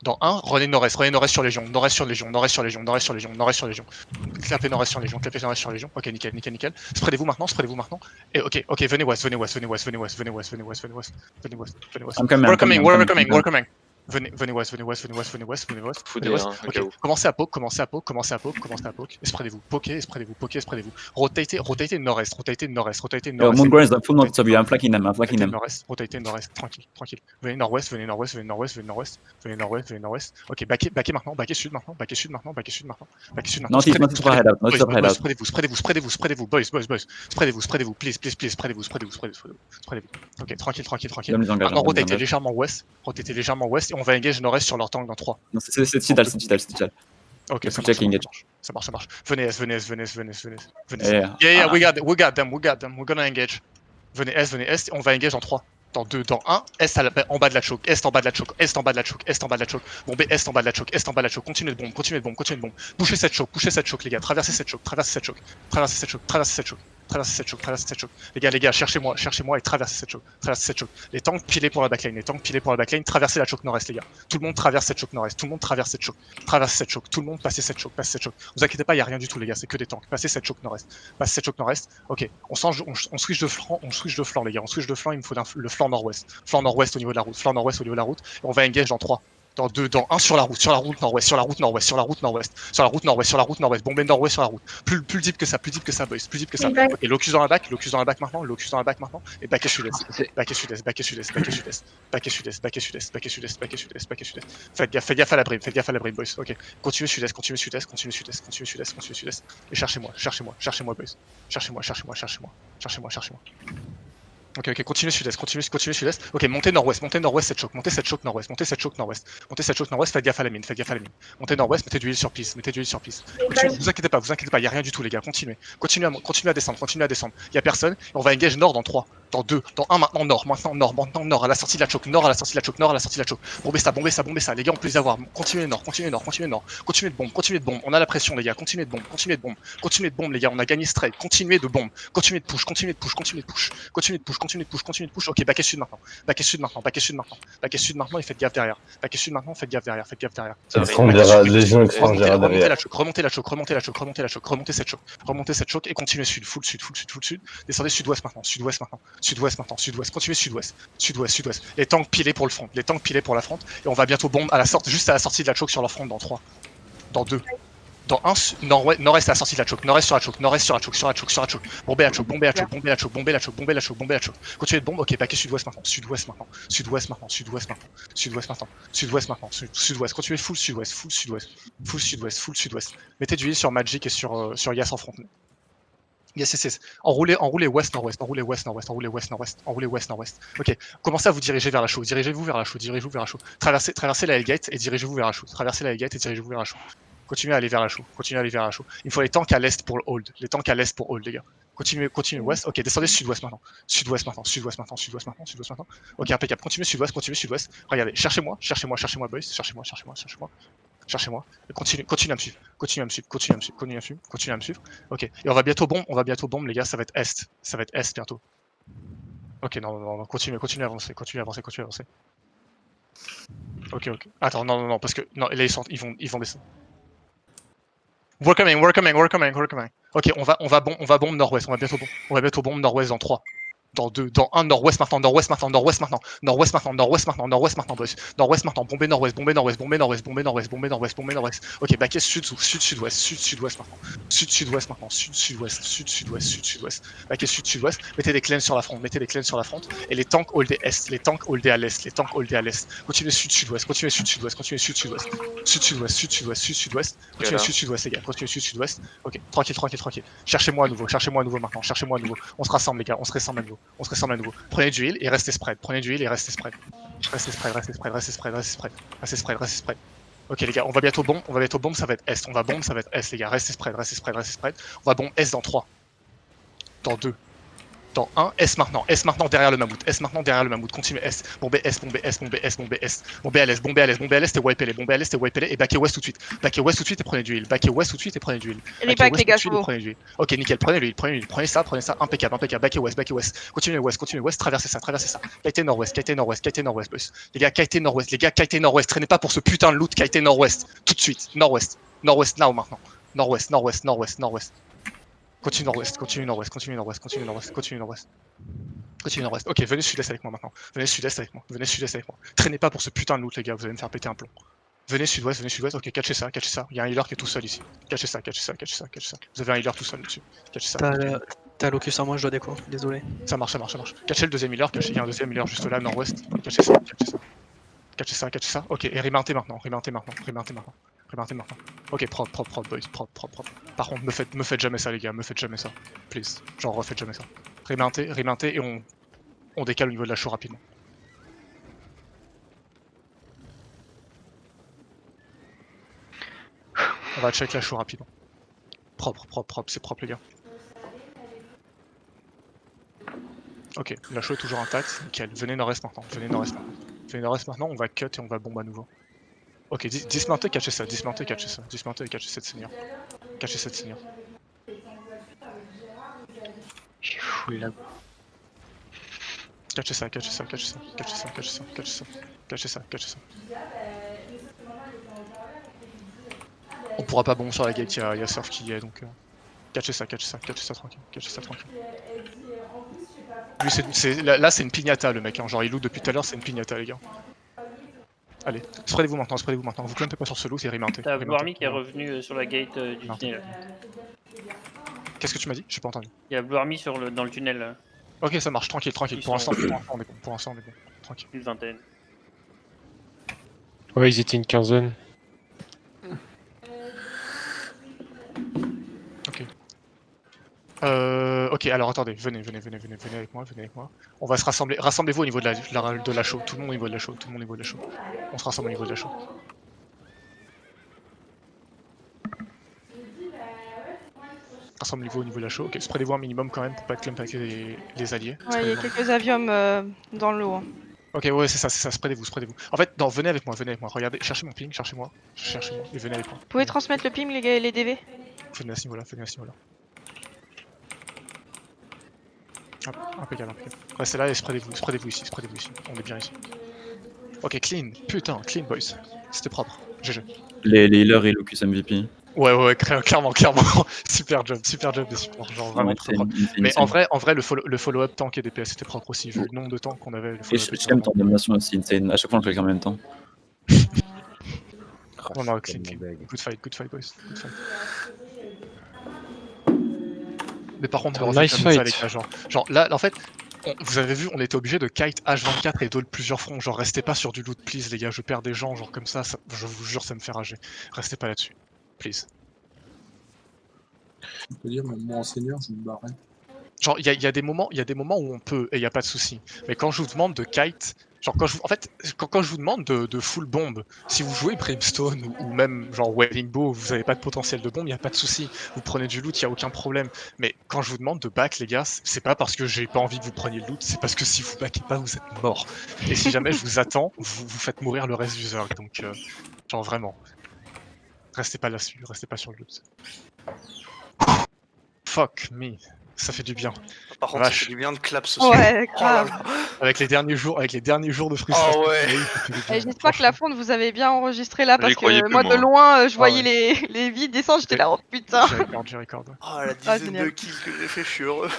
Dans 1, renez nord-est sur Légion, nord-est sur Légion, nord-est sur Légion, nord-est sur Légion, nord-est sur Légion. Clapez nord-est sur Légion, clapez nord-est sur Légion. Ok, nickel, nickel, nickel. Spreadez-vous maintenant, spreadez-vous maintenant. Et ok, ok, venez west, venez west, venez west, venez west, venez west, venez west, venez west, venez west, venez west. I'm coming, We're I'm coming, coming, I'm we're coming, coming, I'm we're coming. coming. Venez west, venez west, venez west, venez west, venez west, venez west. Foudez, hein, Ok, KO. commencez à poke, commencez à poke, commencez à poke. Et spreadez-vous, pokez, spreadez-vous, pokez, spreadez-vous. Rotatez nord-est, rotatez nord-est, rotatez Yo, nord-est. Moongrain is the full north of you. I'm flanking them, I'm flanking Rotatez them. nord-est, rotatez nord-est, tranquille, tranquille. Venez nord-ouest, venez nord-ouest, venez nord-ouest, venez nord-ouest, venez nord-ouest, venez nord-ouest. Ok, backez maintenant, backez sud maintenant, backez sud maintenant, backez sud maintenant, backez sud maintenant. Northeast, northeast of our head out, northeast of our head out. Spreadez-vous, spreadez-vous, please, spreadez-vous. Ok, tranquille, tranquille, tranquille. Donne les engages, Maintenant, donne les rotatez engages. légèrement ouest, et on va engage nord-est sur leur tank dans 3. Non, c'est Tidal, c'est Tidal, c'est Tidal. Ok, Le ça full check marche, engage. ça marche, ça marche. Venez S, venez S, venez S, venez S, venez S, venez S. Yeah. Yeah, we got them, we're gonna engage. Venez S, on va engage en 3. Dans 2, dans 1, Est en bas de la choke, Est en bas de la choke, Est en bas de la choke, Est en bas de la choke, bombez Est en bas de la choke, Est en bas de la choke, continuez de bombe, continuez de bombe, continuez de bombe. Bouchez cette choke, les gars, traversez cette choke, traversez cette choke, traversez cette choke, traversez cette choke, traversez cette choke, traversez cette choke. Les gars, cherchez-moi et traversez cette choke, traversez cette choke. Les tanks pilés pour la backline, traversez la choke nord-est, les gars. Tout le monde traverse cette choke nord-est, tout le monde traverse cette choke, tout le monde passez cette choke, passez cette choke. Vous inquiétez pas, il y a rien du tout, les gars, c'est que des tanks. Passez cette choke nord-est, passez cette choke nord-est. Ok, on switch de flanc, les gars, on switch de flanc, il me faut le flanc nord-ouest. Flanc nord-ouest au niveau de la route, flanc nord-ouest au niveau de la route, et on va engage dans 3. Dans 2, dans 1 sur la route nord-ouest, sur la route nord-ouest, bombez nord-ouest sur la route. Plus deep que ça, boys, plus deep que ça. Ok, locus dans la back maintenant, et back et sud-est. Faites gaffe à la brime, boys. Ok, continuez sud-est, et cherchez-moi, boys. Cherchez-moi. Ok, continuez sud-est. Ok, montez nord-ouest cette choke, montez cette choke nord-ouest. Faites gaffe à la mine. Montez nord-ouest, mettez du heal sur piste. Continuez, vous inquiétez pas, y a rien du tout, les gars, continuez à descendre. Y a personne, et on va engage nord dans 3, dans 2, dans 1, maintenant nord, à la sortie de la choke, Bombez ça, les gars, on peut les avoir. Continuez nord. Continuez de bombe, on a la pression, les gars, continuez de bombe, les gars, on a gagné straight, continuez de bombe, continuez de push. Ok, back et sud maintenant, et faites gaffe derrière. Légion étrangère derrière. Remontez cette choke, et continuez sud, full sud. Descendez sud-ouest maintenant. Continuez sud-ouest. Les tanks pilés pour le front, et on va bientôt bombe juste à la sortie de la choke sur leur front dans 3, dans 2, dans 1, nord-est à la sortie de la choke, nord-est sur la choke. Bombez la choke. Continuez de bombe, ok, backez sud-ouest maintenant. Continuez full sud-ouest. Mettez du heal sur Magic et sur Yas en front. Yes. Enroulez west-nord-ouest. Ok, commencez à vous diriger vers la chaux. Dirigez-vous vers la chaux. Traversez la Hellgate et dirigez-vous vers la chaux. Continuez à aller vers la chaux. Il me faut les tanks à l'est pour le hold. Les gars. Continuez ouest. Ok, descendez sud-ouest maintenant. Ok, impeccable. Continuez sud-ouest. Regardez, cherchez-moi, boys. Cherchez-moi. Continuez à me suivre. Ok, et on va bientôt bombe, les gars. Ça va être est bientôt. Ok, non, continuez à avancer. Ok. Attends, non, parce que non, là ils vont descendre. We're coming. Ok, on va bombe nord-ouest. On va bientôt bombe nord-ouest dans 3. Dans 2, dans 1, nord-ouest maintenant, boys. Nord-ouest maintenant, bombez nord-ouest. Ok, backez sud-ouest maintenant. Sud-ouest. Backez sud-ouest. Mettez des clans sur la front, et les tanks holdés est, à l'est. Continuez sud-sud-ouest. Continuez sud-sud-ouest. Continuez sud-sud-ouest, les gars. Ok, tranquille. Cherchez-moi à nouveau maintenant. On se rassemble, les gars. On se rassemble à nouveau. Prenez du heal et restez spread. Restez spread. Ok, les gars, on va bientôt bombe, ça va être est. Les gars. Restez spread. On va bombe est dans 3. Dans 2. Dans 1, S maintenant derrière le mammouth, S maintenant derrière le mammouth, continue S, bombez S, bombez S, bombez S, bombez S, bombez à l'Est, bombez à l'Est, bombez à l'Est et wipe les, bombez à l'Est et wipe les, et backez West tout de suite, backez West tout de suite et prenez du heal, backez West tout de suite et prenez du heal, Les back, les gars, c'est beau. prenez du heal. Ok, nickel, prenez le heal, prenez ça, impeccable, backez West, continuez West, traversez ça, kite nord-ouest, boys. Les gars, kite nord-ouest, traînez pas pour ce putain de loot, kite nord-ouest, tout de suite, nord-ouest now maintenant, nord-ouest. Continue nord-ouest. Ok, venez sud-est avec moi maintenant. Venez sud-est avec moi. Traînez pas pour ce putain de loot, les gars, vous allez me faire péter un plomb. Venez sud-ouest. Ok, catchez ça. Il y a un healer qui est tout seul ici. Catchez ça. Vous avez un healer tout seul dessus. Catchez ça. T'as locus en moi, je dois déco, désolé. Ça marche. Catchez le deuxième healer, il y a un deuxième healer juste là, nord-ouest. Catchez ça. Ok, et remontez maintenant. Ok, propre, boys, propre. Par contre, me faites jamais ça, les gars, please. Genre, refaites jamais ça. Remontez, et on décale au niveau de la show rapidement. On va check la show rapidement. Propre, c'est propre, les gars. Ok, la show est toujours intacte, nickel. Venez nord-est maintenant, on va cut et on va bombe à nouveau. Ok, dismontez, catchez ça, dismontez, catchez cette seigneur. J'ai full la... Catchez ça. On pourra pas bomber sur la gate, il y a Surf qui y est, donc... Catchez ça tranquille. Lui, là c'est une pignata le mec, hein. Genre il loot depuis tout à l'heure, c'est une pignata les gars. Allez, spreadez-vous maintenant, vous clampez pas sur ce loot et remontez. T'as Blue Army qui est revenu sur la gate du tunnel. Qu'est-ce que tu m'as dit? J'ai pas entendu. Il y a Blue Army dans le tunnel. Ok, ça marche, tranquille. Pour l'instant on est bon, tranquille. Une vingtaine. Ouais, ils étaient une quinzaine. Ok, alors attendez, venez avec moi. On va se rassembler. Rassemblez-vous au niveau de la show. Tout le monde au niveau de la show. On se rassemble au niveau de la show. Rassemblez-vous au niveau de la show. Ok, spreadez-vous un minimum quand même pour pas être clump avec les alliés. Ouais, il y a quelques avions dans le lot. Ok, ouais, c'est ça, spreadez-vous. En fait, non, venez avec moi. Regardez, cherchez mon ping, cherchez-moi, et venez avec moi. Vous pouvez transmettre le ping, les gars, et les DV? Venez à ce niveau-là. Hop, impeccable. Restez là et spreadez-vous ici. On est bien ici. Ok, clean, putain, clean boys. C'était propre, GG. Les healers et Locus MVP. Ouais, clairement. super job des supports, genre vraiment très propre. Mais en vrai, le follow-up tank et DPS c'était propre aussi, vu le nombre de tanks qu'on avait. Et j'aime ton domination aussi, insane. À chaque fois on clique en même temps. Non, clean. Good fight, boys. Mais par contre, nice ça, les fight. gars, genre là, en fait, vous avez vu, on était obligé de kite H24 et d'autres plusieurs fronts. Genre, restez pas sur du loot, please, les gars. Je perds des gens, genre comme ça, je vous jure, ça me fait rager. Restez pas là-dessus, please. Je peux dire, mon enseignant, je me barrais. Genre, il y a des moments où on peut, et il y a pas de souci. Mais quand je vous demande de kite, genre quand je vous demande de full bombe, si vous jouez Brimstone ou même genre Wedding Bow, vous avez pas de potentiel de bombe, il y a pas de souci. Vous prenez du loot, il y a aucun problème. Mais quand je vous demande de back, les gars, c'est pas parce que j'ai pas envie que vous preniez le loot, c'est parce que si vous backez pas, vous êtes mort. Et si jamais je vous attends, vous faites mourir le reste du Zerg. Donc, genre vraiment, restez pas là-dessus, restez pas sur le loot. Fuck me. Ça fait du bien. Par contre, ça fait du bien de clap ce soir. Ouais, grave. Avec les derniers jours de frustration. Oh ouais. J'espère que la fonte vous avez bien enregistré là, parce croyais que plus, moi moi. de loin je voyais les vies descendre, j'étais là, oh putain. J'ai record. Oh la dizaine de kills que j'ai fait, je suis heureux.